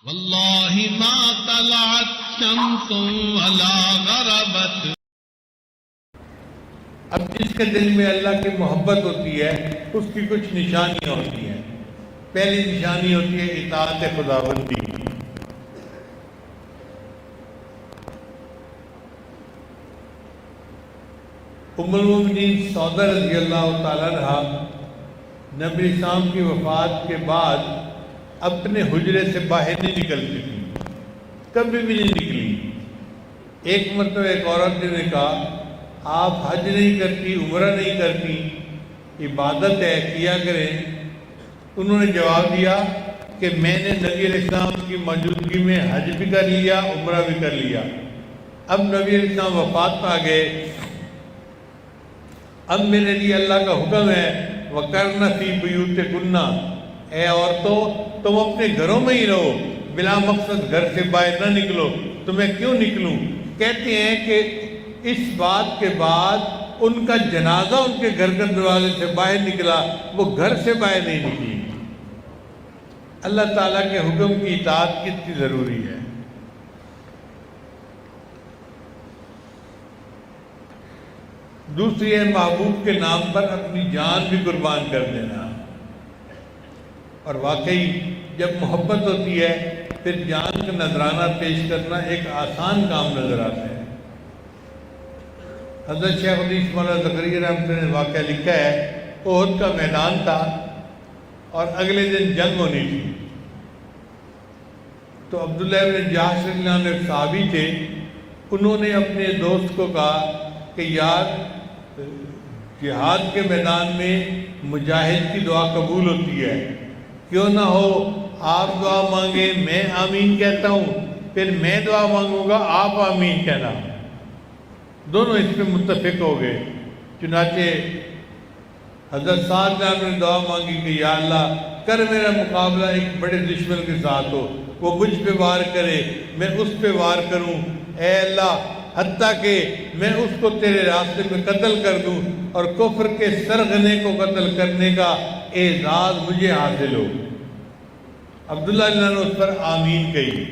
واللہ ما طلعت شمس ولا غربت. اب جس کے دل میں اللہ کی محبت ہوتی ہے اس کی کچھ نشانیاں ہوتی ہیں. پہلی نشانی ہوتی ہے اطاعت خداوندی. ام المؤمنین سعودہ رضی اللہ تعالیٰ عنہا نبی اسلام کی وفات کے بعد اپنے حجرے سے باہر نہیں نکلتی تھی، کبھی بھی نہیں نکلی. ایک مرتبہ ایک عورت نے کہا آپ حج نہیں کرتی، عمرہ نہیں کرتی، عبادت ہے کیا کریں. انہوں نے جواب دیا کہ میں نے نبی علیہ السلام کی موجودگی میں حج بھی کر لیا، عمرہ بھی کر لیا. اب نبی علیہ السلام وفات پا گئے، اب میرے لیے اللہ کا حکم ہے وَقَرْنَ فِي بُيُوتِكُنَّ، اے عورتوں تم اپنے گھروں میں ہی رہو، بلا مقصد گھر سے باہر نہ نکلو. تو میں کیوں نکلوں؟ کہتے ہیں کہ اس بات کے بعد ان کا جنازہ ان کے گھر کے دروازے سے باہر نکلا، وہ گھر سے باہر نہیں نکلی. اللہ تعالیٰ کے حکم کی اطاعت کتنی ضروری ہے. دوسری ہے محبوب کے نام پر اپنی جان بھی قربان کر دینا. اور واقعی جب محبت ہوتی ہے پھر جان کا نذرانہ پیش کرنا ایک آسان کام نظر آتا ہے. حضرت شیخ الحدیث مولانا زکریا رحمۃ اللہ نے واقعہ لکھا ہے، احد کا میدان تھا اور اگلے دن جنگ ہونی تھی. تو عبداللہ بن جحش رضی اللہ عنہ ایک صحابی تھے، انہوں نے اپنے دوست کو کہا کہ یار جہاد کے میدان میں مجاہد کی دعا قبول ہوتی ہے، کیوں نہ ہو آپ دعا مانگیں میں آمین کہتا ہوں، پھر میں دعا مانگوں گا آپ آمین کہنا. دونوں اس پہ متفق ہو گئے. چنانچہ حضرت سعد نے دعا مانگی کہ یا اللہ کر میرا مقابلہ ایک بڑے دشمن کے ساتھ ہو، وہ مجھ پہ وار کرے میں اس پہ وار کروں، اے اللہ حتیٰ کہ میں اس کو تیرے راستے میں قتل کر دوں اور کفر کے سرغنے کو قتل کرنے کا اعزاز مجھے حاصل ہو. عبداللہ نے اس پر آمین کہی.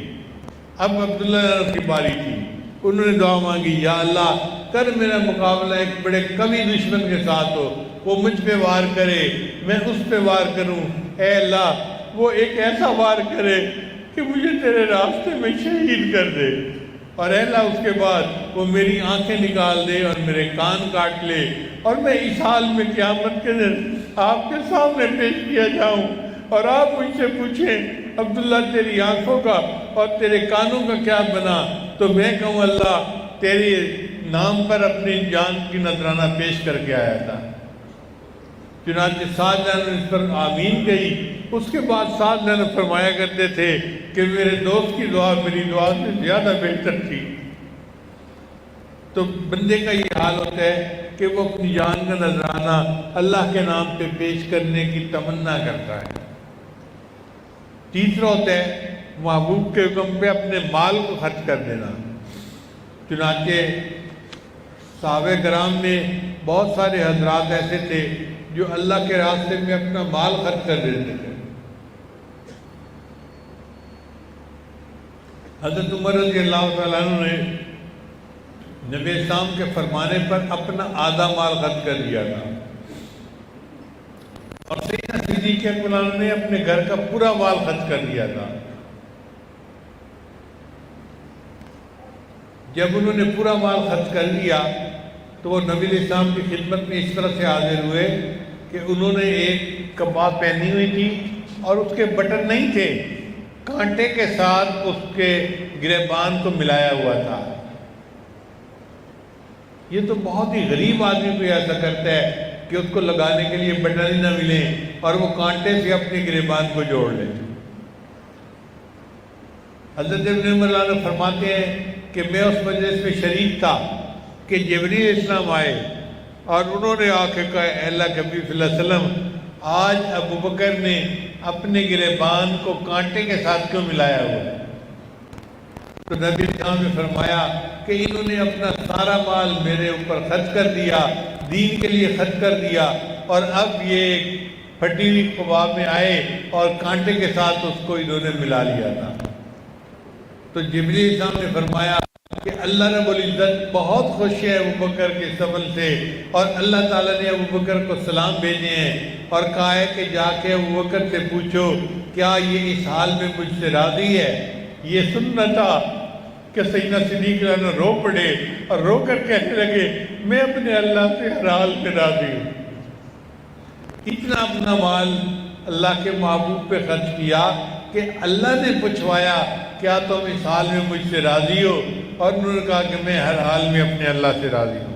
اب عبداللہ کی باری تھی، انہوں نے دعا مانگی یا اللہ کر میرا مقابلہ ایک بڑے قوی دشمن کے ساتھ ہو، وہ مجھ پہ وار کرے میں اس پہ وار کروں، اے اللہ وہ ایک ایسا وار کرے کہ مجھے تیرے راستے میں شہید کر دے، اور اے اللہ اس کے بعد وہ میری آنکھیں نکال دے اور میرے کان کاٹ لے اور میں اس حال میں قیامت کے دن آپ کے سامنے پیش کیا جاؤں اور آپ مجھ سے پوچھیں عبداللہ تیری آنکھوں کا اور تیرے کانوں کا کیا بنا، تو میں کہوں اللہ تیرے نام پر اپنی جان کی نذرانہ پیش کر کے آیا تھا. چنانچہ سعد نے اس پر آمین کہی. اس کے بعد سعد نے فرمایا کرتے تھے کہ میرے دوست کی دعا میری دعا سے زیادہ بہتر تھی. تو بندے کا یہ حال ہوتا ہے کہ وہ اپنی جان کا نذرانہ اللہ کے نام پہ پیش کرنے کی تمنا کرتا ہے. تیسرا ہوتا ہے محبوب کے حکم پہ اپنے مال کو خرچ کر دینا. چنانچہ صحابہ کرام میں بہت سارے حضرات ایسے تھے جو اللہ کے راستے میں اپنا مال خرچ کر دیتے تھے. حضرت عمر رضی اللہ تعالیٰ عنہ نے نبی اسلام کے فرمانے پر اپنا آدھا مال خرچ کر دیا تھا، اور سیدنا صدیق اکبر نے اپنے گھر کا پورا مال خرچ کر دیا تھا. جب انہوں نے پورا مال خرچ کر لیا تو وہ نبی علیہ السلام کی خدمت میں اس طرح سے حاضر ہوئے کہ انہوں نے ایک کباب پہنی ہوئی تھی اور اس کے بٹن نہیں تھے، کانٹے کے ساتھ اس کے گریبان کو ملایا ہوا تھا. یہ تو بہت ہی غریب آدمی کوئی ایسا کرتا ہے کہ اس کو لگانے کے لیے بٹن ہی نہ ملیں اور وہ کانٹے سے اپنے گریبان کو جوڑ لیں. حضرت ابن عمر فرماتے ہیں کہ میں اس مجلس میں شریک تھا کہ جبریل علیہ السلام آئے اور انہوں نے آ کے کہا اے اللہ کے نبی صلی اللہ علیہ وسلم آج ابو بکر نے اپنے گریبان کو کانٹے کے ساتھ کیوں ملایا ہوا ہے؟ تو نبی اسلام نے فرمایا کہ انہوں نے اپنا سارا مال میرے اوپر خرچ کر دیا، دین کے لیے خرچ کر دیا، اور اب یہ پھٹی ہوئی کباب میں آئے اور کانٹے کے ساتھ اس کو انہوں نے ملا لیا تھا. تو جبریل صاحب نے فرمایا کہ اللہ رب العزت بہت خوش ہے ابو بکر کے اس عمل سے، اور اللہ تعالیٰ نے ابو بکر کو سلام بھیجے ہیں اور کہا ہے کہ جا کے ابو بکر سے پوچھو کیا یہ اس حال میں مجھ سے راضی ہے۔ یہ سننا تھا کہ سیدنا صدیق عنہ رو پڑے اور رو کر کہنے لگے میں اپنے اللہ سے ہر حال میں راضی ہوں۔ اتنا اپنا مال اللہ کے محبوب پہ خرچ کیا کہ اللہ نے پوچھوایا کیا تم اس حال میں مجھ سے راضی ہو، اور انہوں نے کہا کہ میں ہر حال میں اپنے اللہ سے راضی ہوں۔